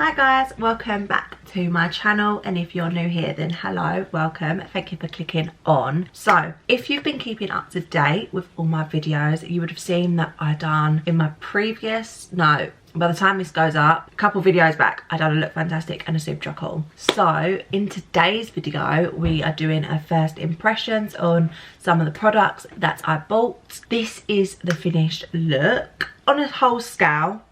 Hi guys, welcome back to my channel, and if you're new here then hello, welcome, thank you for clicking on. So if you've been keeping up to date with all my videos, you would have seen that I done in my previous, by the time this goes up, a couple videos back, I done a Look Fantastic and a Super Kohl. So in today's video we are doing a first impressions on some of the products that I bought. This is the finished look on a whole scale.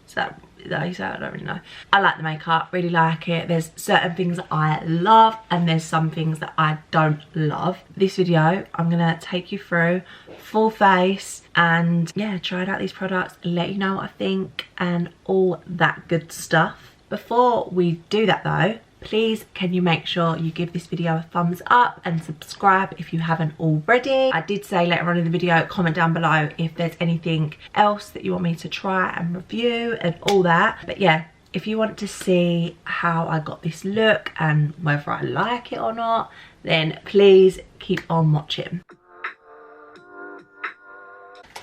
Is that how you say it? I don't really know. I like the makeup, really like it. There's certain things that I love and there's some things that I don't love. This video I'm gonna take you through full face and yeah, try out these products, let you know what I think and all that good stuff. Before we do that though, please can you make sure you give this video a thumbs up and subscribe if you haven't already. I did say later on in the video, comment down below if there's anything else that you want me to try and review and all that. But yeah, if you want to see how I got this look and whether I like it or not, then please keep on watching.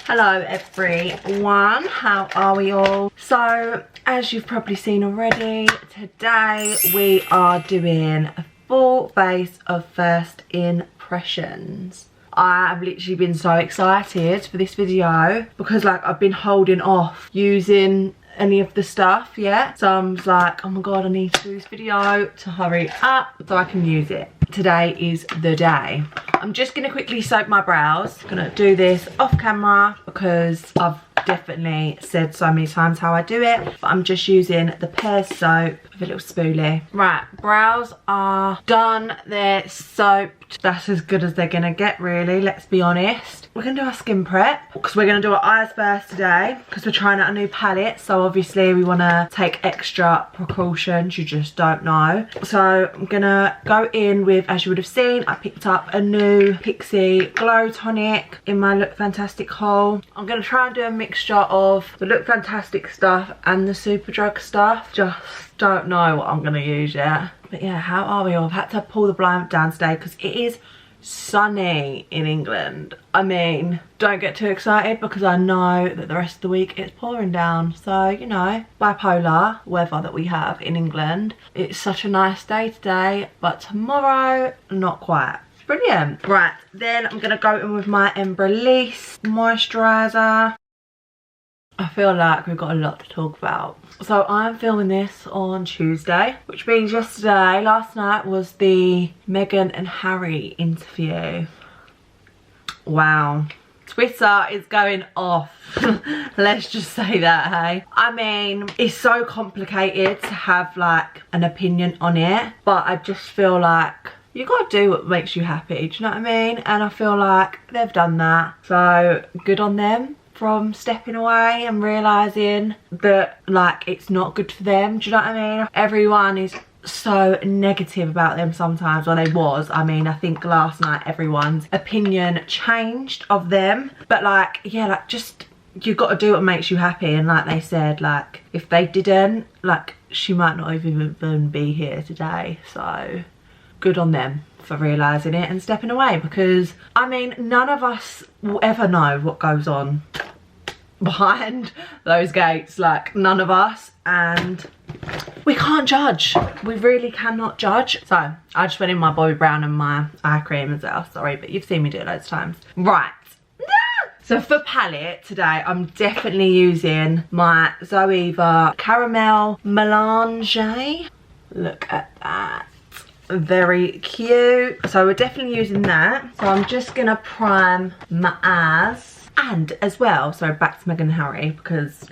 Hello everyone, how are we all? So as you've probably seen already, today we are doing a full face of first impressions. I've literally been so excited for this video because like I've been holding off using any of the stuff yet. So I'm just like, oh my god, I need to do this video to hurry up so I can use it. Today is the day. I'm just gonna quickly soak my brows. I'm gonna do this off camera because I've definitely said so many times how I do it, but I'm just using the Pears soap with a little spoolie. Right, brows are done, they're soaped. That's as good as they're gonna get really, let's be honest. We're gonna do our skin prep because we're gonna do our eyes first today because we're trying out a new palette, so obviously we want to take extra precautions, you just don't know. So I'm gonna go in with, as you would have seen, I picked up a new Pixie Glow Tonic in my Look Fantastic haul. I'm gonna try and do a mixture of the Look Fantastic stuff and the Superdrug stuff. Just don't know what I'm gonna use yet. But yeah, how are we all? I've had to pull the blind down today because it is sunny in England. I mean, don't get too excited because I know that the rest of the week it's pouring down. So, you know, bipolar weather that we have in England. It's such a nice day today, but tomorrow, not quite. Brilliant. Right, then I'm gonna go in with my Embryolisse moisturizer. I feel like we've got a lot to talk about. So I'm filming this on Tuesday, which means last night was the Meghan and Harry interview. Wow. Twitter is going off. Let's just say that, hey. I mean, it's so complicated to have like an opinion on it, but I just feel like you gotta do what makes you happy, do you know what I mean? And I feel like they've done that, so good on them from stepping away and realising that like it's not good for them, do you know what I mean? Everyone is so negative about them sometimes, or they was. I mean, I think last night everyone's opinion changed of them, but like, yeah, like just, you got to do what makes you happy. And like they said, like if they didn't, like she might not even be here today. So good on them for realising it and stepping away, because I mean, none of us will ever know what goes on behind those gates, like none of us, and we can't judge, we really cannot judge. So I just went in my Bobbi Brown and my eye cream as well, sorry, but you've seen me do it loads of times. Right, so for palette today I'm definitely using my Zoeva Caramel Melange. Look at that, very cute. So we're definitely using that. So I'm just gonna prime my eyes. And as well, so back to Meghan and Harry because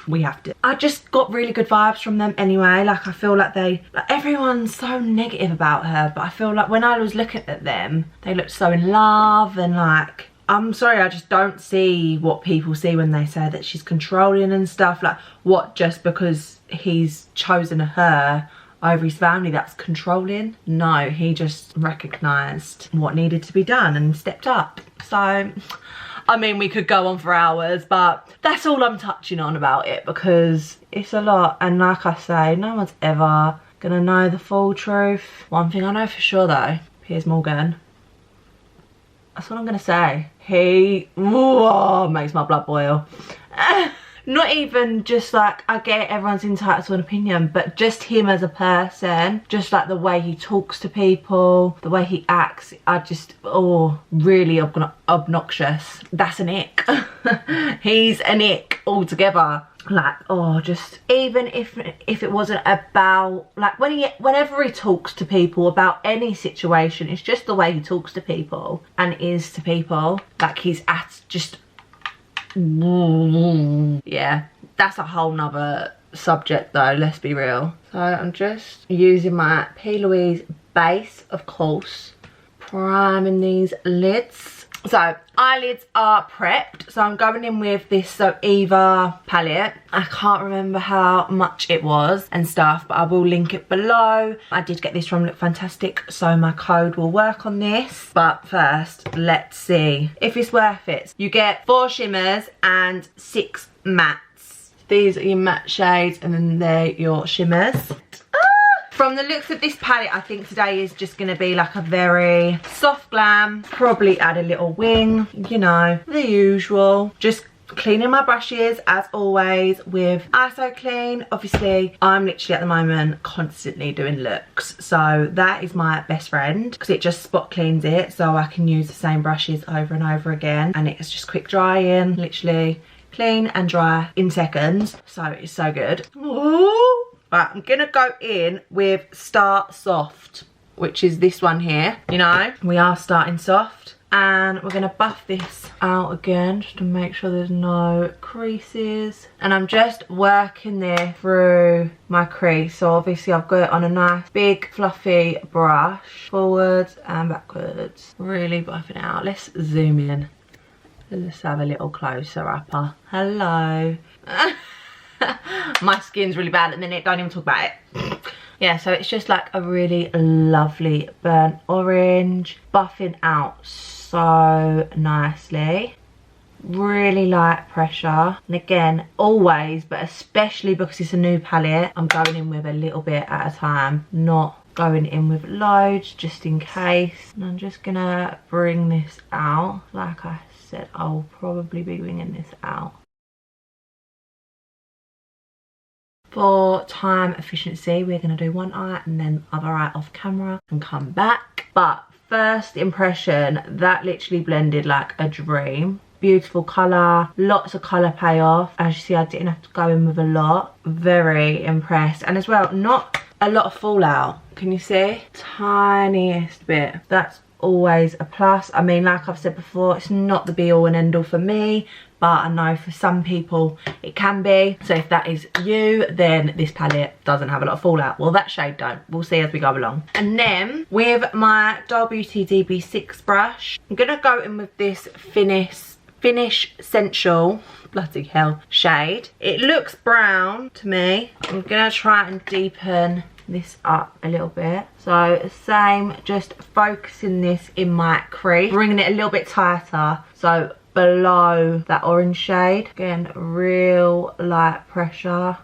we have to. I just got really good vibes from them anyway. Like I feel like everyone's so negative about her, but I feel like when I was looking at them, they looked so in love and like, I'm sorry, I just don't see what people see when they say that she's controlling and stuff. Like what, just because he's chosen her over his family, that's controlling? No, he just recognised what needed to be done and stepped up. So I mean, we could go on for hours, but that's all I'm touching on about it because it's a lot. And like I say, no one's ever gonna know the full truth. One thing I know for sure though, Piers Morgan, that's what I'm gonna say. He makes my blood boil. not even just like, I get everyone's entitled to an opinion, but just him as a person, just like the way he talks to people, the way he acts, I just, oh, really obnoxious. That's an ick. He's an ick altogether. Like, oh, just even if it wasn't about, like, whenever he talks to people about any situation, it's just the way he talks to people and is to people, like he's at just, yeah, that's a whole nother subject though, let's be real. So I'm just using my P. Louise base, of course, priming these lids. So eyelids are prepped, so I'm going in with this Zoeva palette. I can't remember how much it was and stuff, but I will link it below. I did get this from Look Fantastic, so my code will work on this. But first, let's see if it's worth it. You get 4 shimmers and 6 mattes. These are your matte shades and then they're your shimmers. From the looks of this palette, I think today is just going to be like a very soft glam. Probably add a little wing, you know, the usual. Just cleaning my brushes as always with ISO clean. Obviously, I'm literally at the moment constantly doing looks. So that is my best friend because it just spot cleans it. So I can use the same brushes over and over again. And it's just quick drying, literally clean and dry in seconds. So it's so good. Ooh. Right, I'm gonna go in with Start Soft, which is this one here. You know, we are starting soft. And we're gonna buff this out again just to make sure there's no creases. And I'm just working there through my crease. So obviously I've got it on a nice big fluffy brush. Forwards and backwards. Really buffing it out. Let's zoom in. Let's have a little closer upper. Hello. My skin's really bad at the minute, don't even talk about it. Yeah, so it's just like a really lovely burnt orange, buffing out so nicely. Really light pressure, and again, always, but especially because it's a new palette, I'm going in with a little bit at a time, not going in with loads, just in case. And I'm just gonna bring this out. Like I said, I'll probably be bringing this out. For time efficiency, we're going to do one eye and then other eye off camera and come back. But first impression, that literally blended like a dream. Beautiful colour, lots of colour payoff. As you see, I didn't have to go in with a lot. Very impressed. And as well, not a lot of fallout. Can you see? Tiniest bit. That's always a plus. I mean, like I've said before, it's not the be all and end all for me, but I know for some people it can be. So if that is you, then this palette doesn't have a lot of fallout. Well, that shade don't. We'll see as we go along. And then with my Doll Beauty DB6 brush, I'm gonna go in with this Finish Essential, bloody hell, shade. It looks brown to me. I'm gonna try and deepen this up a little bit. So same, just focusing this in my crease, bringing it a little bit tighter, so below that orange shade. Again, real light pressure.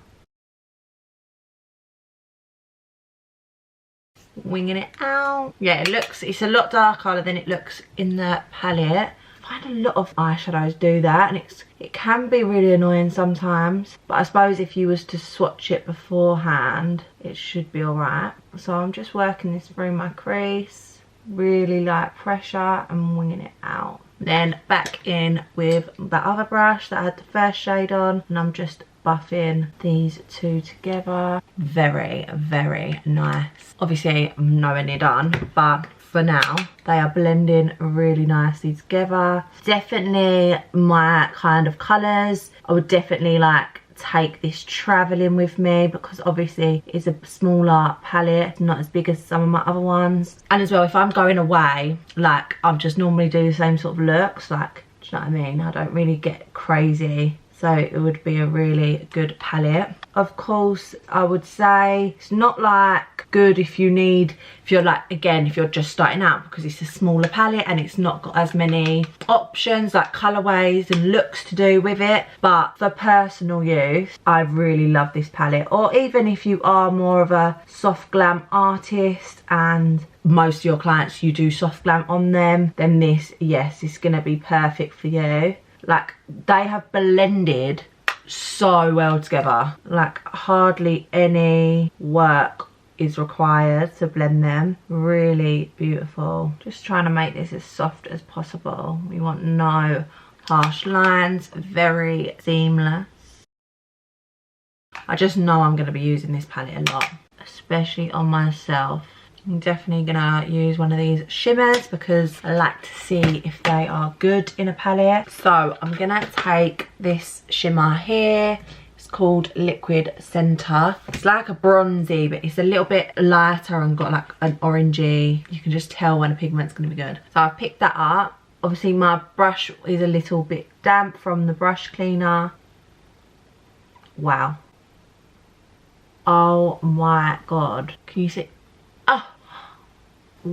Winging it out. Yeah, it's a lot darker than it looks in the palette. I find a lot of eyeshadows do that, and it can be really annoying sometimes, but I suppose if you was to swatch it beforehand, it should be alright. So I'm just working this through my crease, really light pressure, and winging it out. Then back in with that other brush that I had the first shade on, and I'm just buffing these two together. Very, very nice. Obviously I'm nowhere near done, but for now they are blending really nicely together. Definitely my kind of colours. I would definitely like take this travelling with me, because obviously it's a smaller palette, not as big as some of my other ones. And as well, if I'm going away, like I'll just normally do the same sort of looks, like, do you know what I mean? I don't really get crazy, so it would be a really good palette. Of course, I would say it's not like good if you're like, again, if you're just starting out, because it's a smaller palette and it's not got as many options like colorways and looks to do with it. But for personal use, I really love this palette. Or even if you are more of a soft glam artist and most of your clients you do soft glam on them, then this, yes, it's gonna be perfect for you. Like, they have blended so well together. Like hardly any work is required to blend them. Really beautiful. Just trying to make this as soft as possible. We want no harsh lines, very seamless. I just know I'm going to be using this palette a lot, especially on myself. I'm definitely gonna use one of these shimmers because I like to see if they are good in a palette. So I'm gonna take this shimmer here. It's called Liquid Center. It's like a bronzy, but it's a little bit lighter and got like an orangey. You can just tell when a pigment's gonna be good. So I've picked that up. Obviously my brush is a little bit damp from the brush cleaner. Wow. Oh my god. Can you see? Oh,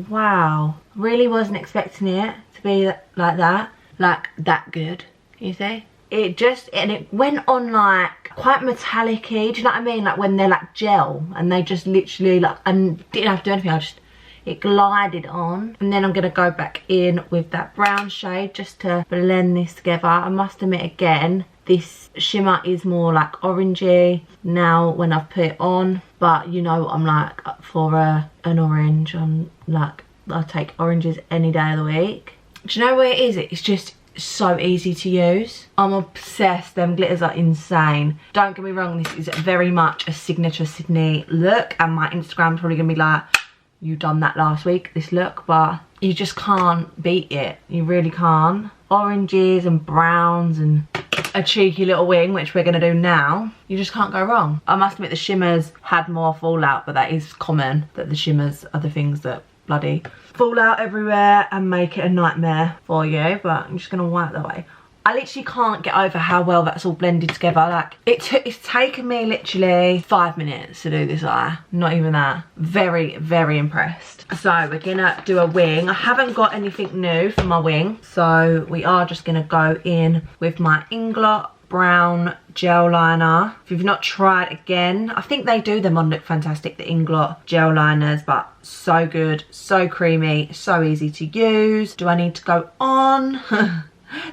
wow. Really wasn't expecting it to be like that good. Can you see? It went on like quite metallic-y. Do you know what I mean? Like when they're like gel and they just literally like, and didn't have to do anything. It glided on. And then I'm gonna go back in with that brown shade just to blend this together. I must admit again, this shimmer is more like orangey now when I've put it on, but you know I'm like for an orange. I'm like, I'll take oranges any day of the week. Do you know what it is? It's just so easy to use. I'm obsessed. Them glitters are insane. Don't get me wrong, this is very much a signature Sydney look, and my Instagram's probably gonna be like, you done that last week, this look, but you just can't beat it. You really can't. Oranges and browns and a cheeky little wing, which we're gonna do now. You just can't go wrong. I must admit the shimmers had more fallout, but that is common, that the shimmers are the things that bloody fall out everywhere and make it a nightmare for you. But I'm just gonna wipe that away. I literally can't get over how well that's all blended together. Like it's taken me literally 5 minutes to do this eye, not even that. Very, very impressed. So we're gonna do a wing. I haven't got anything new for my wing, so we are just gonna go in with my Inglot brown gel liner. If you've not tried, again, I think they do them on Look Fantastic, the Inglot gel liners, but so good, so creamy, so easy to use. Do I need to go on?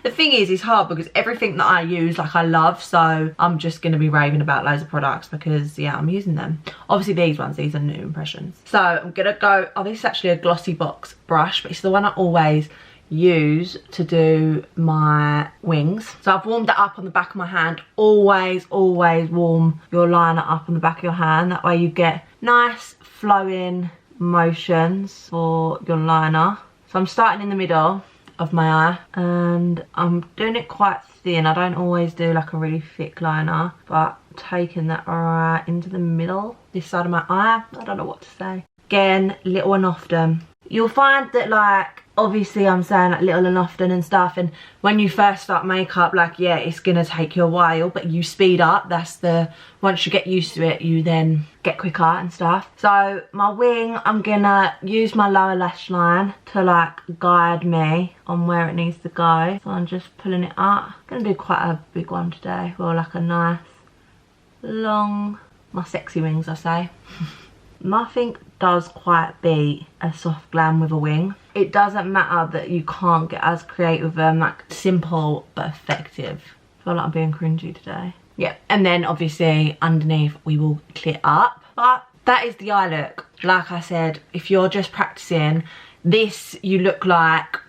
The thing is, it's hard because everything that I use, like, I love, so I'm just going to be raving about loads of products because, yeah, I'm using them. Obviously, these are new impressions. So I'm going to go, oh, this is actually a glossy box brush, but it's the one I always use to do my wings. So I've warmed that up on the back of my hand. Always warm your liner up on the back of your hand. That way you get nice flowing motions for your liner. So I'm starting in the middle of my eye and I'm doing it quite thin. I don't always do like a really thick liner, but taking that right into the middle, this side of my eye. I don't know what to say. Again, little and often. You'll find that, like, obviously I'm saying like little and often and stuff, and when you first start makeup, like, yeah, it's gonna take you a while, but you speed up. That's the, once you get used to it, you then get quicker and stuff. So my wing, I'm gonna use my lower lash line to like guide me on where it needs to go. So I'm just pulling it up. I'm gonna do quite a big one today for like a nice long, my sexy wings, I say. Nothing does quite beat a soft glam with a wing. It doesn't matter that you can't get as creative with them, like simple but effective. I feel like I'm being cringy today. Yeah, and then obviously underneath we will clear up. But that is the eye look. Like I said, if you're just practicing this, you look like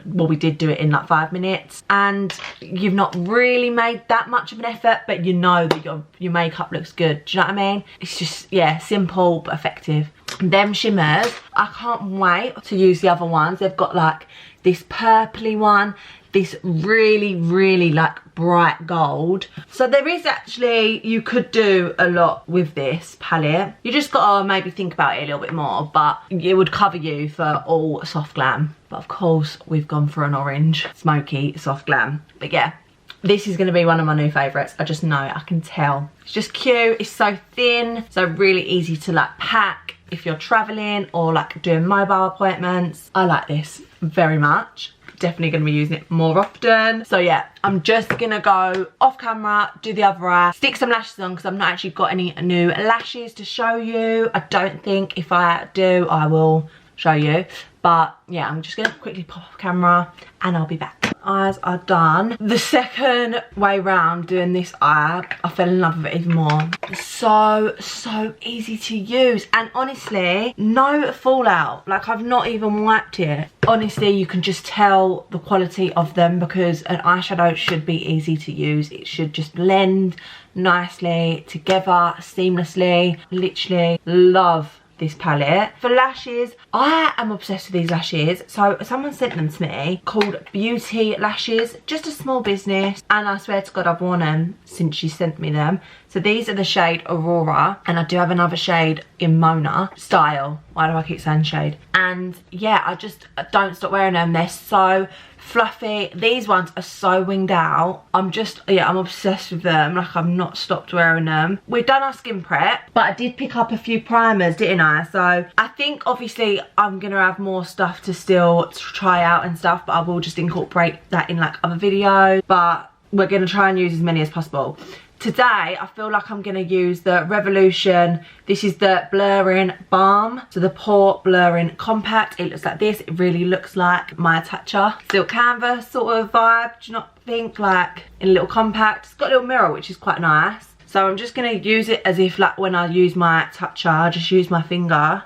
well, we did do it in like 5 minutes, and you've not really made that much of an effort, but you know that your makeup looks good. Do you know what I mean? It's just, yeah, simple but effective. Them shimmers, I can't wait to use the other ones. They've got like this purpley one, this really like bright gold. So there is actually, you could do a lot with this palette. You just gotta maybe think about it a little bit more, but it would cover you for all soft glam. But of course we've gone for an orange smoky soft glam. But yeah, this is gonna be one of my new favorites. I just know, I can tell. It's just cute, it's so thin, so really easy to like pack if you're traveling or like doing mobile appointments. I like this very much. Definitely going to be using it more often. So yeah, I'm just gonna go off camera, do the other eye, stick some lashes on because I've not actually got any new lashes to show you. I don't think, if I do, I will show you. But yeah, I'm just gonna quickly pop off camera and I'll be back. Eyes are done. The second way round doing this eye, I fell in love with it even more. So easy to use, and honestly, no fallout. Like, I've not even wiped it. Honestly, you can just tell the quality of them, because an eyeshadow should be easy to use. It should just blend nicely together, seamlessly. Literally love this palette. For lashes, I am obsessed with these lashes. So someone sent them to me, called Beautilashes, just a small business, and I swear to God I've worn them since she sent me them. So these are the shade Aurora, and I do have another shade in Mona Style. Why do I keep saying shade? And yeah, I just don't stop wearing them. They're so fluffy. These ones are so winged out. I'm obsessed with them. Like, I've not stopped wearing them. We've done our skin prep, but I did pick up a few primers, didn't I? So I think obviously I'm gonna have more stuff to still try out and stuff, but I will just incorporate that in like other videos. But we're gonna try and use as many as possible. Today, I feel like I'm going to use the Revolution. This is the Blurring Balm. So the Pore Blurring Compact. It looks like this. It really looks like my Tatcha Silk Canvas sort of vibe. Do you not think? Like, in a little compact. It's got a little mirror, which is quite nice. So I'm just going to use it as if, like, when I use my Tatcha, I just use my finger.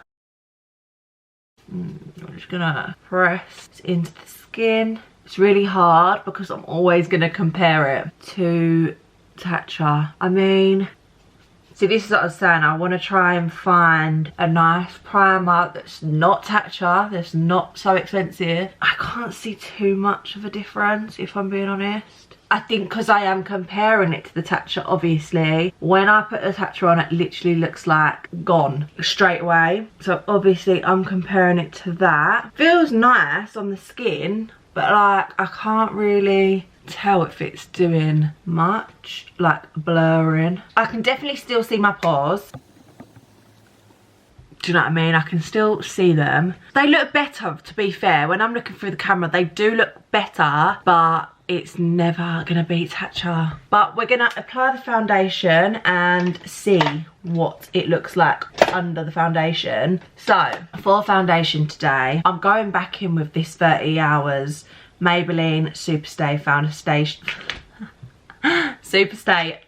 I'm just going to press into the skin. It's really hard because I'm always going to compare it to Tatcha. I mean, see, this is what I was saying. I want to try and find a nice primer that's not Tatcha, that's not so expensive. I can't see too much of a difference, if I'm being honest. I think because I am comparing it to the Tatcha, obviously, when I put the Tatcha on, it literally looks like gone straight away. So obviously I'm comparing it to that. Feels nice on the skin, but like, I can't really tell if it's doing much, like blurring. I can definitely still see my pores. Do you know what I mean? I can still see them. They look better, to be fair. When I'm looking through the camera, they do look better, but it's never gonna beat Tatcha. But we're gonna apply the foundation and see what it looks like under the foundation. So for foundation today, I'm going back in with this 30 Hours Maybelline Superstay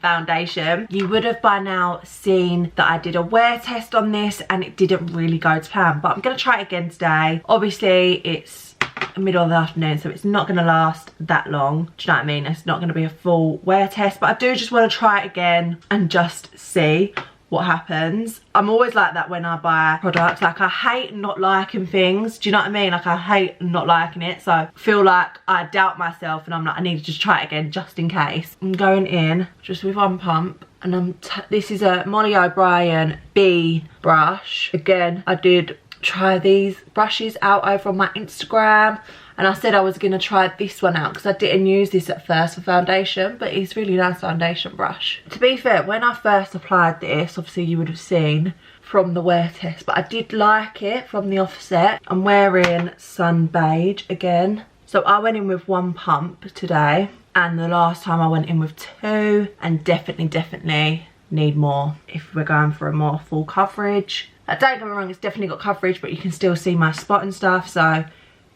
foundation. You would have by now seen that I did a wear test on this and it didn't really go to plan, but I'm going to try it again today. Obviously it's middle of the afternoon, so it's not going to last that long. Do you know what I mean? It's not going to be a full wear test, but I do just want to try it again and just see what happens. I'm always like that when I buy products. Like, I hate not liking things. Do you know what I mean? Like, I hate not liking it. So I feel like I doubt myself and I'm like, I need to just try it again just in case. I'm going in just with one pump, and this is a Molly O'Brien B brush. Again, I did try these brushes out over on my Instagram, and I said I was going to try this one out because I didn't use this at first for foundation, but it's really nice foundation brush. To be fair, when I first applied this, obviously you would have seen from the wear test, but I did like it from the offset. I'm wearing Sun Beige again. So I went in with one pump today, and the last time I went in with two, and definitely need more if we're going for a more full coverage. Don't get me wrong, it's definitely got coverage, but you can still see my spot and stuff, so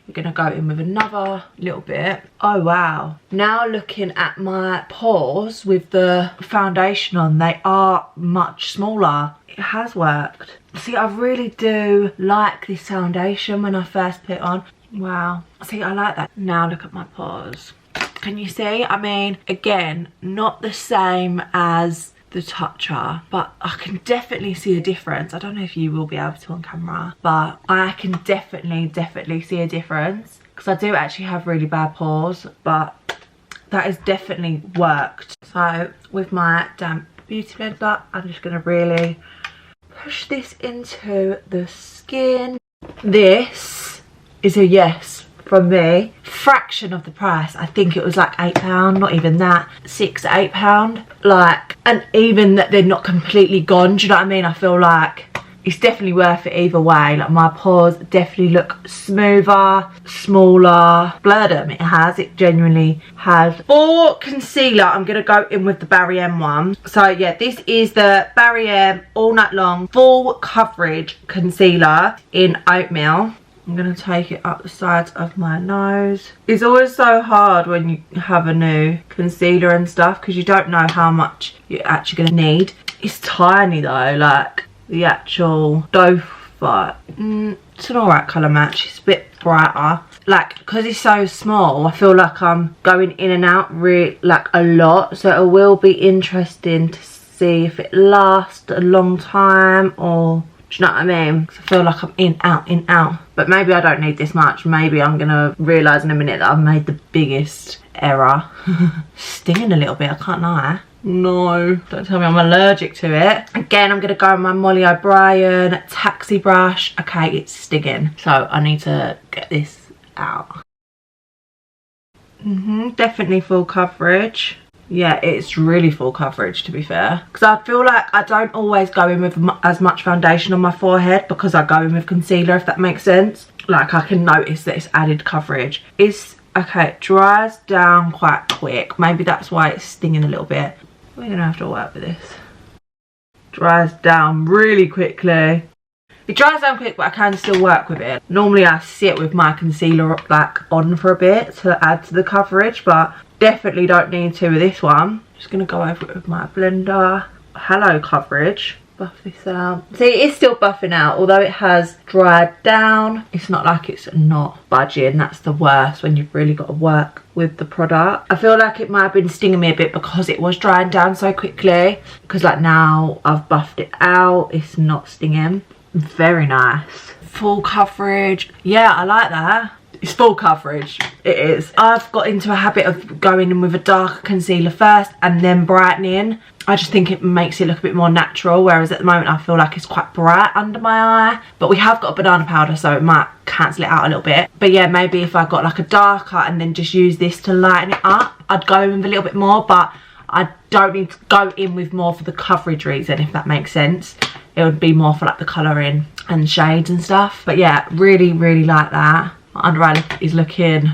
we're gonna go in with another little bit. Oh wow. Now looking at my pores with the foundation on, they are much smaller. It has worked. See, I really do like this foundation when I first put it on. Wow. See, I like that. Now look at my pores. Can you see? I mean, again, not the same as the Tatcha, but I can definitely see a difference. I don't know if you will be able to on camera, but I can definitely see a difference, because I do actually have really bad pores, but that has definitely worked. So with my damp beauty blender, I'm just going to really push this into the skin. This is a yes from me. Fraction of the price. I think it was like £8, not even that, £6 to £8. Like, and even that they're not completely gone, do you know what I mean? I feel like it's definitely worth it either way. Like, my pores definitely look smoother, smaller. Blurred them, it genuinely has. For concealer, I'm gonna go in with the BarryM one. So yeah, this is the BarryM All Night Long Full Coverage Concealer in Oatmeal. I'm going to take it up the sides of my nose. It's always so hard when you have a new concealer and stuff because you don't know how much you're actually going to need. It's tiny though, like the actual doe fight. It's an alright colour match. It's a bit brighter. Like, because it's so small, I feel like I'm going in and out like a lot. So it will be interesting to see if it lasts a long time, or do you know what I mean? Cause I feel like I'm in, out. But maybe I don't need this much. Maybe I'm going to realise in a minute that I've made the biggest error. Stinging a little bit, I can't lie. No, don't tell me I'm allergic to it. Again, I'm going to go with my Molly O'Brien taxi brush. Okay, it's stinging. So I need to get this out. Definitely full coverage. Yeah, it's really full coverage, to be fair, because I feel like I don't always go in with as much foundation on my forehead because I go in with concealer, if that makes sense. Like, I can notice that it's added coverage. It's okay, it dries down quite quick. Maybe that's why it's stinging a little bit. We're gonna have to work with this. Dries down really quickly. It dries down quick, but I can still work with it. Normally I sit with my concealer like on for a bit to add to the coverage, but definitely don't need to with this one. Just gonna go over it with my blender. Hello coverage. Buff this out. See, it's still buffing out, although it has dried down. It's not like it's not budging. That's the worst, when you've really got to work with the product. I feel like it might have been stinging me a bit because it was drying down so quickly. Because like now I've buffed it out, it's not stinging. Very nice. Full coverage. Yeah, I like that. It's full coverage. It is. I've got into a habit of going in with a darker concealer first and then brightening. I just think it makes it look a bit more natural, whereas at the moment I feel like it's quite bright under my eye. But we have got a banana powder, so it might cancel it out a little bit. But yeah, maybe if I got like a darker and then just use this to lighten it up, I'd go in with a little bit more, but I don't need to go in with more for the coverage reason, if that makes sense. It would be more for like the colouring and shades and stuff. But yeah, really, really like that. My under eye is looking,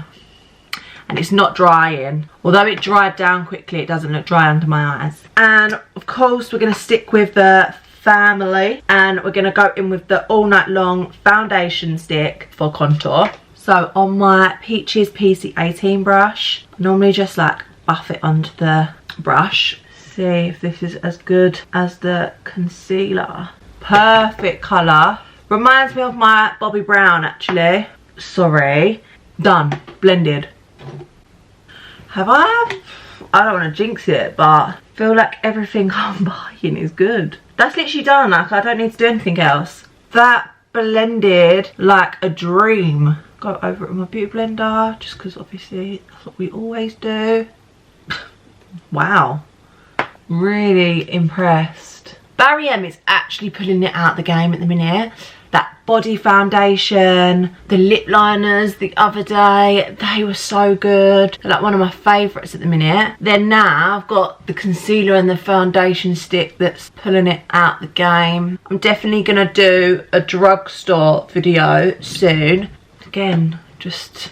and it's not drying. Although it dried down quickly, it doesn't look dry under my eyes. And of course, we're going to stick with the family, and we're going to go in with the All Night Long foundation stick for contour. So on my Peaches PC18 brush, normally just like buff it onto the brush. See if this is as good as the concealer. Perfect colour. Reminds me of my Bobbi Brown actually. Sorry. Done. Blended. Have I don't want to jinx it, but I feel like everything I'm buying is good. That's literally done. Like, I don't need to do anything else. That blended like a dream. Go over it with my beauty blender, just because obviously that's what we always do. Wow. Really impressed. BarryM is actually pulling it out the game at the minute. That body foundation, the lip liners the other day, they were so good. They're like one of my favourites at the minute. Then now I've got the concealer and the foundation stick that's pulling it out the game. I'm definitely going to do a drugstore video soon. Again, just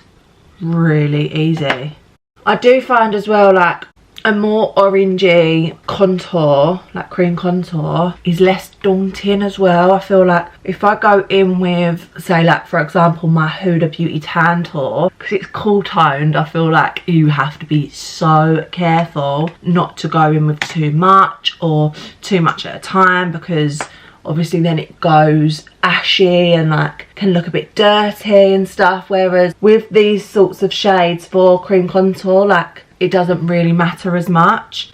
really easy. I do find as well, like, a more orangey contour, like cream contour, is less daunting as well. I feel like if I go in with, say, like for example my Huda Beauty Tan Tour, because it's cool toned, I feel like you have to be so careful not to go in with too much or too much at a time, because obviously then it goes ashy and like can look a bit dirty and stuff. Whereas with these sorts of shades for cream contour, like, it doesn't really matter as much.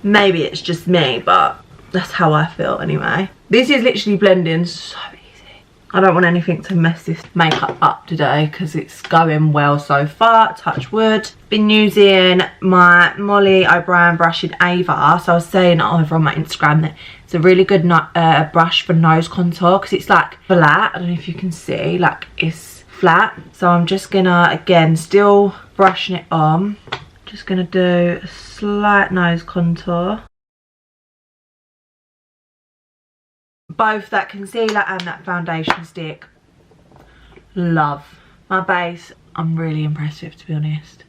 Maybe it's just me, but that's how I feel anyway. This is literally blending so easy. I don't want anything to mess this makeup up today because it's going well so far, touch wood. Been using my Molly O'Brien brush in Ava. So I was saying over on my Instagram that it's a really good brush for nose contour because it's like flat. I don't know if you can see, like it's flat. So I'm just gonna, again, still brushing it on. Just going to do a slight nose contour. Both that concealer and that foundation stick, love. My base, I'm really impressed with, to be honest.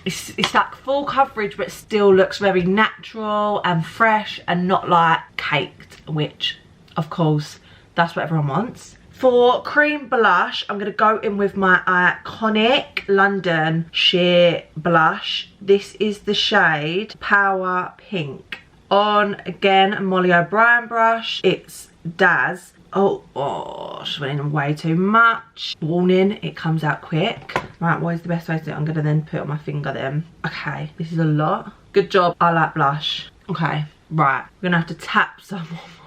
It's like full coverage, but still looks very natural and fresh and not like caked, which, of course, that's what everyone wants. For cream blush, I'm going to go in with my iconic London sheer blush. This is the shade Power Pink. On, again, a Molly O'Brien brush. It's Daz. Oh, she went in way too much. Warning, it comes out quick. Right, what is the best way to do it? I'm going to then put it on my finger then. Okay, this is a lot. Good job, I like blush. Okay, right. We're going to have to tap some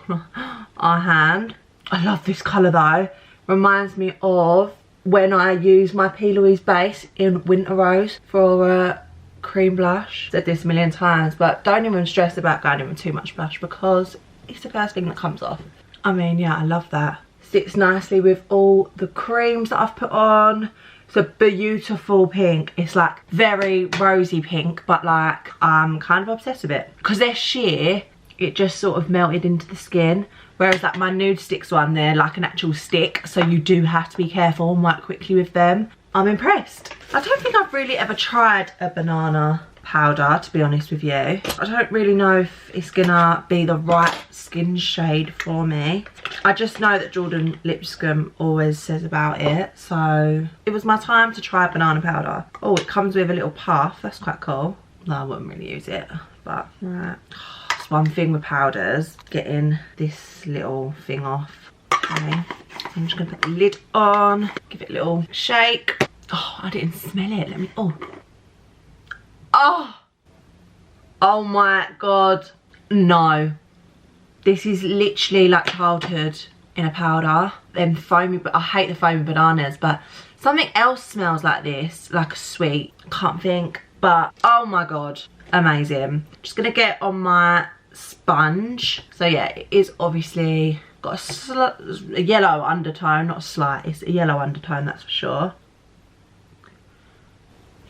on our hand. I love this colour though. Reminds me of when I use my P. Louise base in Winter Rose for a cream blush. Said this a million times, but don't even stress about going in with too much blush because it's the first thing that comes off. I mean, yeah, I love that. Sits nicely with all the creams that I've put on. It's a beautiful pink. It's like very rosy pink, but like I'm kind of obsessed with it. Because they're sheer, it just sort of melted into the skin. Whereas like my Nude Sticks one, they're like an actual stick. So you do have to be careful and work quickly with them. I'm impressed. I don't think I've really ever tried a banana powder, to be honest with you. I don't really know if it's gonna be the right skin shade for me. I just know that Jordan Lipscomb always says about it, so it was my time to try banana powder. Oh, it comes with a little puff. That's quite cool. No, I wouldn't really use it, but right. That's one thing with powders, getting this little thing off. Okay, so I'm just gonna put the lid on, give it a little shake. Oh, I didn't smell it. Let me. Oh my god, no. This is literally like childhood in a powder. Them foamy, but I hate the foamy bananas, but something else smells like this, like a sweet. Can't think, but oh my god, amazing. Just gonna get on my sponge. So yeah, it is obviously got a yellow undertone, not a slight, it's a yellow undertone, that's for sure.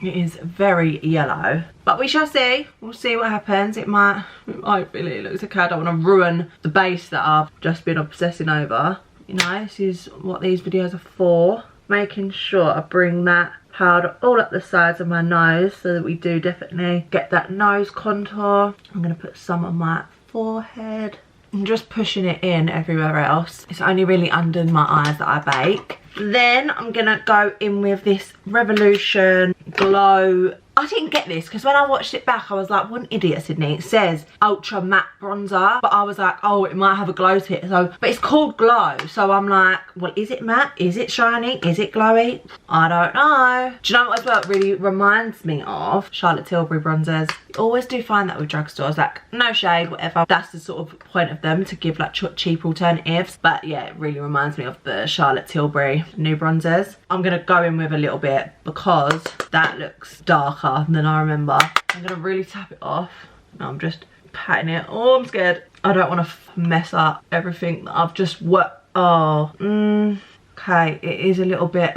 It is very yellow, but we shall see. We'll see what happens. It might really looks okay. I don't want to ruin the base that I've just been obsessing over. You know, this is what these videos are for. Making sure I bring that powder all up the sides of my nose so that we do definitely get that nose contour. I'm going to put some on my forehead. I'm just pushing it in everywhere else. It's only really under my eyes that I bake. Then I'm gonna go in with this Revolution Glow. I didn't get this because when I watched it back I was like, what an idiot, Sydney. It says ultra matte bronzer, but I was like, oh, it might have a glow to it. So, but it's called Glow, so I'm like, well, is it matte? Is it shiny? Is it glowy? I don't know. Do you know what as well it really reminds me of? Charlotte Tilbury bronzers. You always do find that with drugstores, like no shade, whatever. That's the sort of point of them, to give like cheap alternatives. But yeah, it really reminds me of the Charlotte Tilbury new bronzers. I'm gonna go in with a little bit because that looks darker than I remember. I'm gonna really tap it off. No, I'm just patting it. Oh, I'm scared. I don't want to mess up everything that I've just worked. Oh, okay. It is a little bit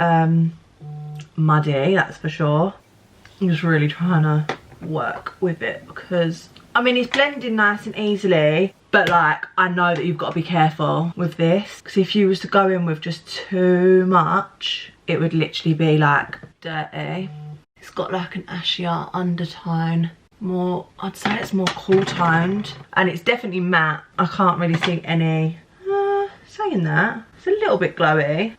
muddy, that's for sure. I'm just really trying to work with it because I mean it's blending nice and easily, but like I know that you've got to be careful with this because if you was to go in with just too much, it would literally be like dirty. It's got like an ashier undertone, more, I'd say it's more cool toned, and it's definitely matte. I can't really see any, saying that, it's a little bit glowy.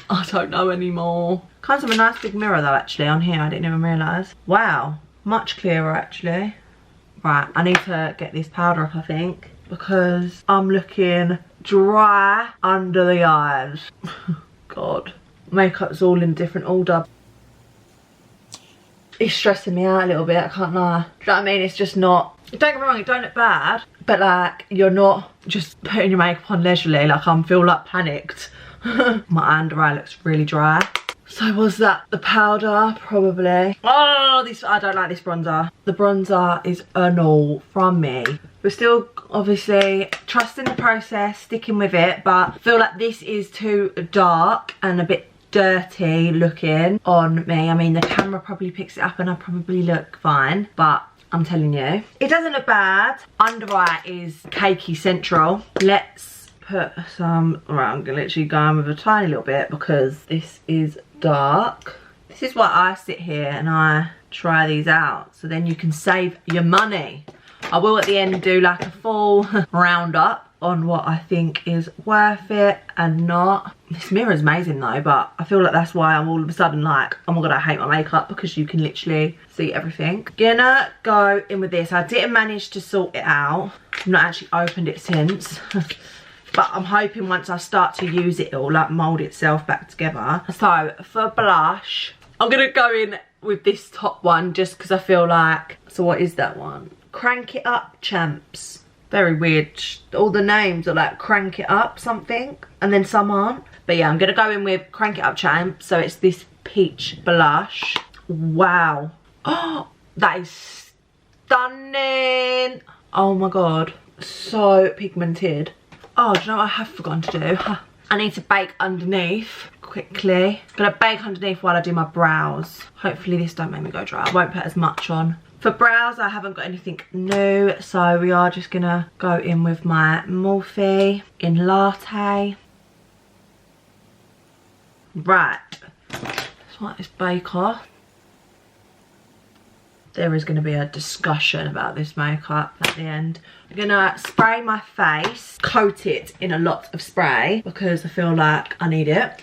I don't know anymore. Comes with a nice big mirror though actually on here, I didn't even realise. Wow, much clearer actually. Right, I need to get this powder up I think, because I'm looking dry under the eyes. God, makeup's all in different order. It's stressing me out a little bit, I can't lie. Do you know what I mean? It's just not, don't get me wrong, it don't look bad, but like you're not just putting your makeup on leisurely, like I feel like panicked. My under eye looks really dry. So was that the powder? Probably. Oh, this, I don't like this bronzer. The bronzer is a no from me. We're still obviously trusting the process, sticking with it, but I feel like this is too dark and a bit dirty looking on me. I mean the camera probably picks it up and I probably look fine, but I'm telling you it doesn't look bad. Under eye is cakey central. Let's put some, right, I'm gonna literally go in with a tiny little bit because this is dark. This is why I sit here and I try these out, so then you can save your money. I will at the end do like a full roundup on what I think is worth it and not. This mirror is amazing though, but I feel like that's why I'm all of a sudden like, oh my god, I hate my makeup, because you can literally see everything. Gonna go in with this. I didn't manage to sort it out. I've not actually opened it since. But I'm hoping once I start to use it, it'll like mould itself back together. So for blush, I'm gonna go in with this top one just because I feel like, so what is that one? Crank It Up Champs. Very weird. All the names are like Crank It Up something, and then some aren't. But yeah, I'm gonna go in with Crank It Up Champs. So it's this peach blush. Wow. Oh, that is stunning. Oh my god. So pigmented. Oh, do you know what I have forgotten to do? I need to bake underneath quickly. I'm gonna bake underneath while I do my brows. Hopefully this don't make me go dry. I won't put as much on. For brows, I haven't got anything new, so we are just gonna go in with my Morphe Inglot. Right, let's wipe this bake off. There is going to be a discussion about this makeup at the end. I'm going to spray my face, coat it in a lot of spray because I feel like I need it.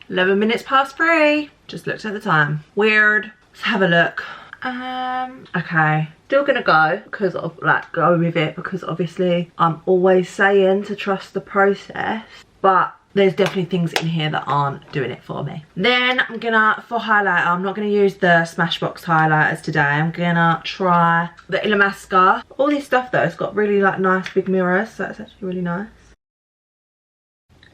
11 minutes past 3. Just looked at the time. Weird. Let's have a look. Okay. Still going to go because of go with it because obviously I'm always saying to trust the process, but there's definitely things in here that aren't doing it for me. Then I'm gonna, for highlighter, I'm not gonna use the Smashbox highlighters today. I'm gonna try the Illamasqa. All this stuff though, it's got really like nice big mirrors, so it's actually really nice.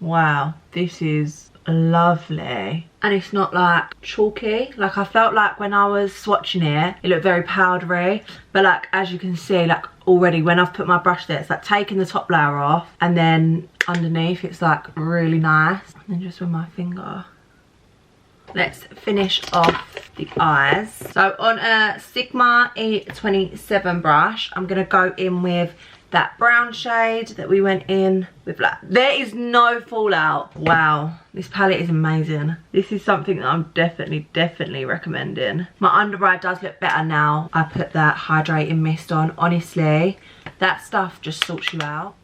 Wow, this is lovely. And it's not like chalky. Like I felt like when I was swatching it, it looked very powdery. But like as you can see, like already when I've put my brush there, it's like taking the top layer off, and then underneath it's like really nice. And then just with my finger. Let's finish off the eyes. So on a Sigma E27 brush, I'm gonna go in with that brown shade that we went in with black. There is no fallout. Wow, this palette is amazing. This is something that I'm definitely recommending. My under eye does look better now I put that hydrating mist on. Honestly, that stuff just sorts you out.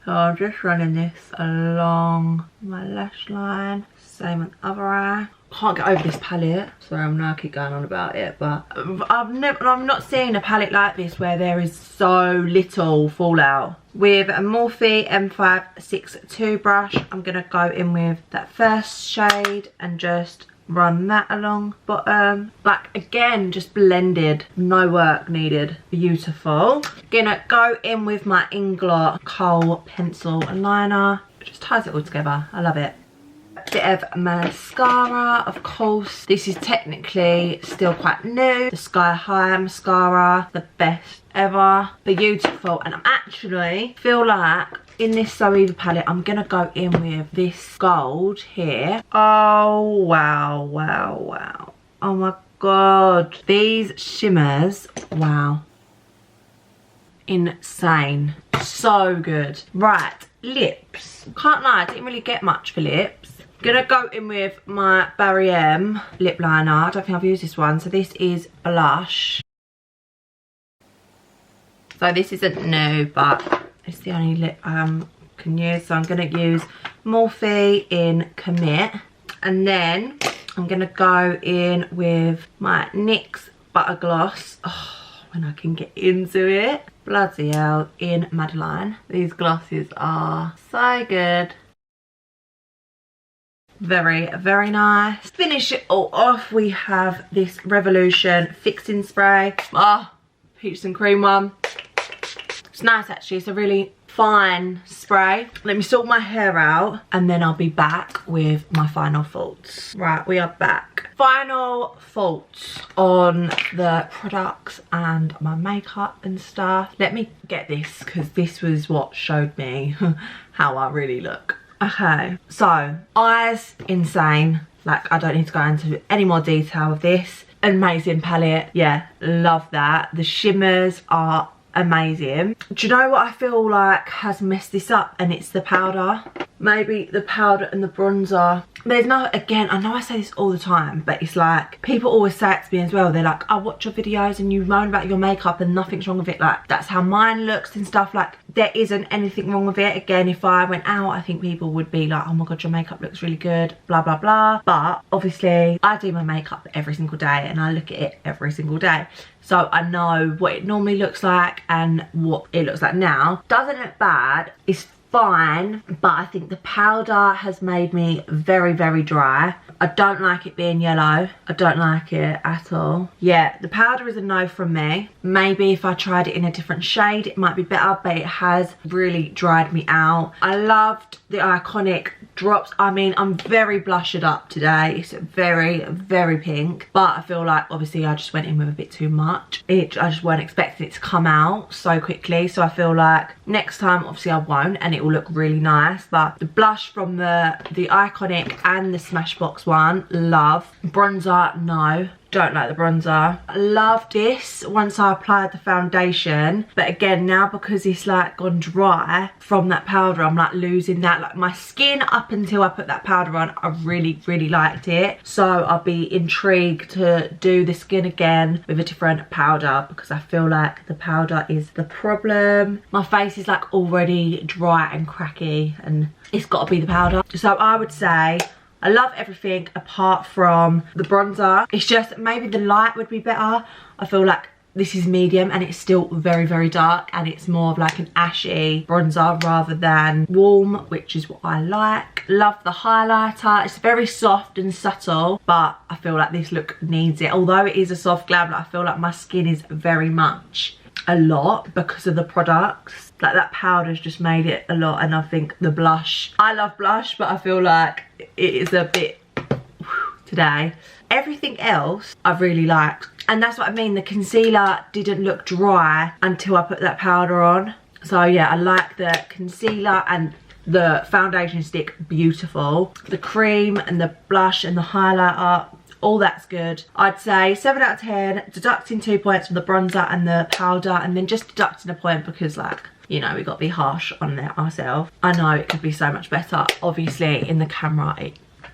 So I'm just running this along my lash line. Same on the other eye. Can't get over this palette. Sorry, I'm now keep going on about it, but I'm not seeing a palette like this where there is so little fallout. With a Morphe M562 brush, I'm gonna go in with that first shade and just run that along bottom. Like again, just blended, no work needed. Beautiful. Gonna go in with my Inglot Kohl pencil liner. It just ties it all together. I love it. Bit of mascara, of course. This is technically still quite new. The Sky High mascara, the best ever. Beautiful. And I'm actually feel like in this Zoeva palette, I'm gonna go in with this gold here. Oh wow, wow, wow. Oh my god. These shimmers, wow. Insane. So good. Right, lips. Can't lie, I didn't really get much for lips. Gonna go in with my BarryM lip liner. I don't think I've used this one. So this is blush. So this isn't new, but it's the only lip I can use. So I'm gonna use Morphe in Commit. And then I'm gonna go in with my NYX Butter Gloss. Oh, when I can get into it. Bloody hell, in Madeline. These glosses are so good. Very nice. Finish it all off, we have this Revolution fixing spray. Peach and cream one. It's nice actually, it's a really fine spray. Let me sort my hair out and then I'll be back with my final thoughts. Right, we are back. Final thoughts on the products and my makeup and stuff. Let me get this because this was what showed me how I really look. Okay, so eyes, insane. Like I don't need to go into any more detail of this. Amazing palette, yeah, love that. The shimmers are amazing. Do you know what I feel like has messed this up? And it's the powder. maybe the powder and the bronzer. There's no, again, I know I say this all the time, but it's like, people always say it to me as well. They're like, I watch your videos and you moan about your makeup and nothing's wrong with it. Like, that's how mine looks and stuff. Like, there isn't anything wrong with it. Again, if I went out, I think people would be like, oh my god, your makeup looks really good, blah blah blah. But obviously I do my makeup every single day and I look at it every single day, so I know what it normally looks like and what it looks like now. Doesn't look bad, it's fine, but I think the powder has made me very, very dry. I don't like it being yellow. I don't like it at all. Yeah, the powder is a no from me. Maybe if I tried it in a different shade, it might be better, but it has really dried me out. I loved the Iconic drops. I mean, I'm very blushed up today. It's very, very pink, but I feel like obviously I just went in with a bit too much. I just weren't expecting it to come out so quickly, so I feel like next time obviously I won't, and it will look really nice. But the blush from the Iconic and the Smashbox one, love. Bronzer, no. Don't like the bronzer. I love this once I applied the foundation, but again, now because it's like gone dry from that powder, I'm like losing that. Like, my skin up until I put that powder on, I really, really liked it. So I'll be intrigued to do the skin again with a different powder, because I feel like the powder is the problem. My face is like already dry and cracky and it's got to be the powder. So I would say I love everything apart from the bronzer. It's just maybe the light would be better. I feel like this is medium and it's still very, very dark, and it's more of like an ashy bronzer rather than warm, which is what I like. Love the highlighter. It's very soft and subtle, but I feel like this look needs it. Although it is a soft glam, I feel like my skin is very much a lot because of the products. Like, that powder's just made it a lot. And I think the blush, I love blush, but I feel like it is a bit today. Everything else I've really liked, and that's what I mean, the concealer didn't look dry until I put that powder on. So yeah, I like the concealer and the foundation stick, beautiful. The cream and the blush and the highlighter, all that's good. I'd say 7 out of 10, deducting 2 points from the bronzer and the powder, and then just deducting a point because, like, you know, we got to be harsh on it ourselves. I know it could be so much better. Obviously in the camera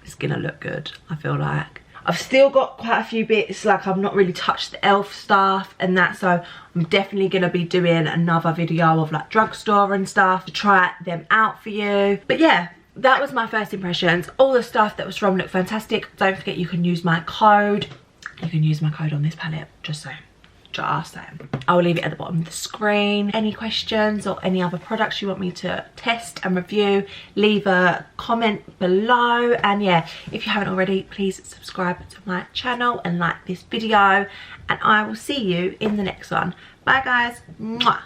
it's gonna look good, I feel like. I've still got quite a few bits, like I've not really touched the e.l.f. stuff and that, so I'm definitely gonna be doing another video of like drugstore and stuff to try them out for you. But yeah, that was my first impressions. All the stuff that was from looked fantastic. Don't forget, you can use my code. You can use my code on this palette, just saying. Just saying. I will leave it at the bottom of the screen. Any questions or any other products you want me to test and review, leave a comment below. And yeah, if you haven't already, please subscribe to my channel and like this video, and I will see you in the next one. Bye guys. Mwah.